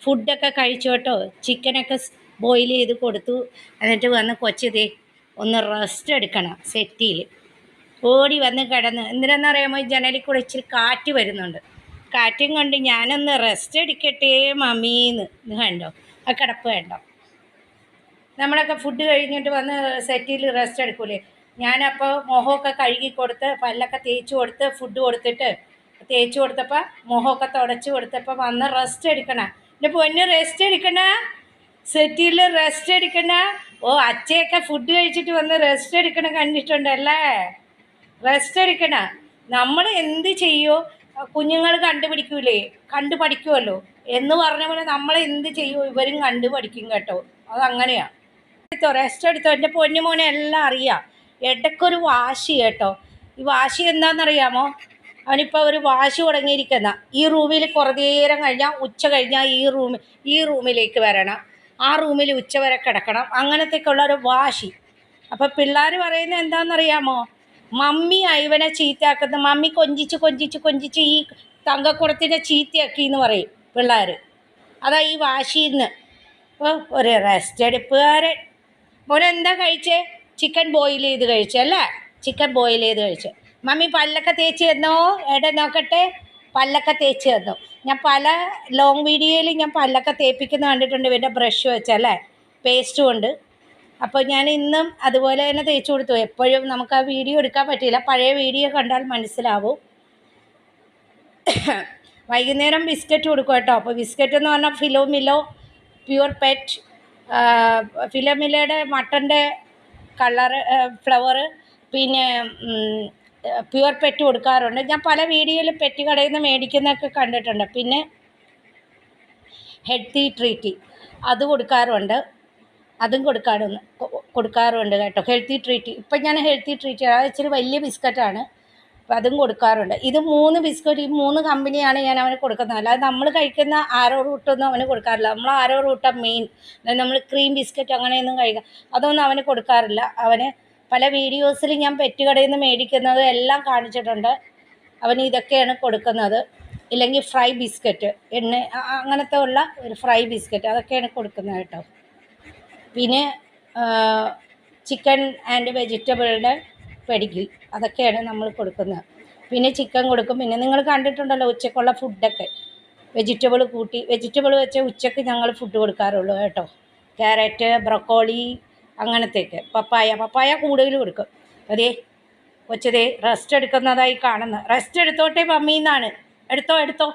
ഫുഡൊക്കെ കഴിച്ചു കേട്ടോ. ചിക്കനൊക്കെ ബോയിൽ ചെയ്ത് കൊടുത്തു. എന്നിട്ട് വന്ന് കൊച്ചതേ ഒന്ന് റെസ്റ്റ് എടുക്കണം സെറ്റിയിൽ. ഓടി വന്ന് കിടന്ന് എന്തിനാണെന്നറിയാമോ, ജനലിൽ കൂടെ ഇച്ചിരി കാറ്റ് വരുന്നുണ്ട്. കാറ്റും കൊണ്ട് ഞാനൊന്ന് റെസ്റ്റ് എടുക്കട്ടെ മമ്മീന്ന്. ഇത് കണ്ടോ ആ കിടപ്പ് കണ്ടോ. നമ്മളൊക്കെ ഫുഡ് കഴിഞ്ഞിട്ട് വന്ന് സെറ്റിൽ റെസ്റ്റ് എടുക്കൂലേ. ഞാനപ്പോൾ മുഖമൊക്കെ കഴുകി കൊടുത്ത് പല്ലൊക്കെ തേച്ച് കൊടുത്ത് ഫുഡ് കൊടുത്തിട്ട് തേച്ച് കൊടുത്തപ്പോൾ മുഖമൊക്കെ തുടച്ച് കൊടുത്തപ്പോൾ വന്ന് റെസ്റ്റ് എടുക്കണം. എൻ്റെ പൊന്ന് റെസ്റ്റ് എടുക്കണ, സെറ്റിൽ റെസ്റ്റ് എടുക്കണ. ഓ അച്ഛയൊക്കെ ഫുഡ് കഴിച്ചിട്ട് വന്ന് റെസ്റ്റ് എടുക്കണ കണ്ടിട്ടുണ്ടല്ലേ. റെസ്റ്റ് എടുക്കണ. നമ്മൾ എന്ത് ചെയ്യോ കുഞ്ഞുങ്ങൾ കണ്ടുപിടിക്കൂലേ, കണ്ടുപഠിക്കുമല്ലോ എന്ന് പറഞ്ഞ പോലെ നമ്മൾ എന്ത് ചെയ്യോ ഇവരും കണ്ടുപഠിക്കും കേട്ടോ. അതങ്ങനെയാണ്. റെസ്റ്റ് എടുത്തോ എൻ്റെ പൊന്നുമോനെ. എല്ലാം അറിയാം. ഇടയ്ക്കൊരു വാശി കേട്ടോ. ഈ വാശി എന്താണെന്നറിയാമോ, അവനിപ്പോൾ ഒരു വാശി തുടങ്ങിയിരിക്കുന്ന ഈ റൂമിൽ കുറേ നേരം കഴിഞ്ഞാൽ ഉച്ച കഴിഞ്ഞാൽ ഈ റൂമിലേക്ക് വരണം, ആ റൂമിൽ ഉച്ച വരെ കിടക്കണം, അങ്ങനത്തേക്കുള്ള ഒരു വാശി. അപ്പോൾ പിള്ളേർ പറയുന്നത് എന്താണെന്നറിയാമോ, മമ്മി ഇവനെ ചീത്തയാക്കുന്ന, മമ്മി കൊഞ്ചിച്ച് ഈ തങ്കക്കുടത്തിനെ ചീത്തയാക്കി എന്ന് പറയും പിള്ളേർ. അതാ ഈ വാശിന്ന്. അപ്പോൾ ഒരു റെസ്റ്റ് എടുപ്പുകാരൻ. മോനെന്താ കഴിച്ചേ? ചിക്കൻ ബോയിൽ ചെയ്ത് കഴിച്ചല്ലേ. ചിക്കൻ ബോയിൽ ചെയ്ത് കഴിച്ചു. മമ്മി പല്ലൊക്കെ തേച്ച് തന്നോ? എവിടെ നോക്കട്ടെ. പല്ലൊക്കെ തേച്ച് തന്നു. ഞാൻ പല ലോങ് വീഡിയോയിൽ ഞാൻ പല്ലൊക്കെ തേപ്പിക്കുന്ന കണ്ടിട്ടുണ്ട് ഇവൻ്റെ ബ്രഷ് വെച്ചല്ലേ, പേസ്റ്റ് കൊണ്ട്. അപ്പോൾ ഞാൻ ഇന്നും അതുപോലെ തന്നെ തേച്ച് കൊടുത്തു. എപ്പോഴും നമുക്ക് ആ വീഡിയോ എടുക്കാൻ പറ്റില്ല, പഴയ വീഡിയോ കണ്ടാൽ മനസ്സിലാവും. വൈകുന്നേരം ബിസ്ക്കറ്റ് കൊടുക്കും കേട്ടോ. അപ്പോൾ ബിസ്ക്കറ്റ് എന്ന് പറഞ്ഞാൽ ഫിലോമിലോ പ്യുവർ പെറ്റ്, ഫിലോമിലയുടെ മട്ടൻ്റെ കളറ് ഫ്ലവർ, പിന്നെ പ്യുവർ പെറ്റ് കൊടുക്കാറുണ്ട്. ഞാൻ പല വീഡിയോയിൽ പെറ്റ് കടയിൽ നിന്ന് മേടിക്കുന്നതൊക്കെ കണ്ടിട്ടുണ്ട്. പിന്നെ ഹെൽത്തി ട്രീറ്റ് അത് കൊടുക്കാറുണ്ട്, അതും കൊടുക്കാറുണ്ട് കേട്ടോ. ഹെൽത്തി ട്രീറ്റ് ഇപ്പം ഞാൻ ഹെൽത്തി ട്രീറ്റ് അത് ഇച്ചിരി വലിയ ബിസ്ക്കറ്റാണ്, അപ്പം അതും കൊടുക്കാറുണ്ട്. ഇത് 3 ബിസ്ക്കറ്റ്, ഈ 3 കമ്പനിയാണ് ഞാൻ അവന് കൊടുക്കുന്നത്. അല്ലാതെ നമ്മൾ കഴിക്കുന്ന ആരോ റൂട്ടൊന്നും അവന് കൊടുക്കാറില്ല. നമ്മൾ ആരോ റൂട്ടാണ് മെയിൻ. നമ്മൾ ക്രീം ബിസ്ക്കറ്റ് അങ്ങനെയൊന്നും കഴിക്കുക അതൊന്നും അവന് കൊടുക്കാറില്ല. അവന് പല വീഡിയോസിൽ ഞാൻ പെറ്റ് കടയിൽ നിന്ന് മേടിക്കുന്നത് എല്ലാം കാണിച്ചിട്ടുണ്ട്. അവന് ഇതൊക്കെയാണ് കൊടുക്കുന്നത്. ഇല്ലെങ്കിൽ ഫ്രൈ ബിസ്ക്കറ്റ്, അങ്ങനത്തെ ഉള്ള ഒരു ഫ്രൈ ബിസ്ക്കറ്റ് അതൊക്കെയാണ് കൊടുക്കുന്നത് കേട്ടോ. പിന്നെ ചിക്കൻ ആൻഡ് വെജിറ്റബിളുടെ പെഡിഗ്രി അതൊക്കെയാണ് നമ്മൾ കൊടുക്കുന്നത്. പിന്നെ ചിക്കൻ കൊടുക്കും. പിന്നെ നിങ്ങൾ കണ്ടിട്ടുണ്ടല്ലോ ഉച്ചക്കുള്ള ഫുഡൊക്കെ വെജിറ്റബിൾ കൂട്ടി, വെജിറ്റബിൾ വെച്ച് ഉച്ചയ്ക്ക് ഞങ്ങൾ ഫുഡ് കൊടുക്കാറുള്ളൂ കേട്ടോ. Carrot, broccoli അങ്ങനത്തേക്ക്. പപ്പായ കൂടുതൽ കൊടുക്കും. അതേ കൊച്ചതേ റെസ്റ്റ് എടുക്കുന്നതായി കാണുന്നത്. റെസ്റ്റ് എടുത്തോട്ടെ മമ്മീന്നാണ്. എടുത്തോ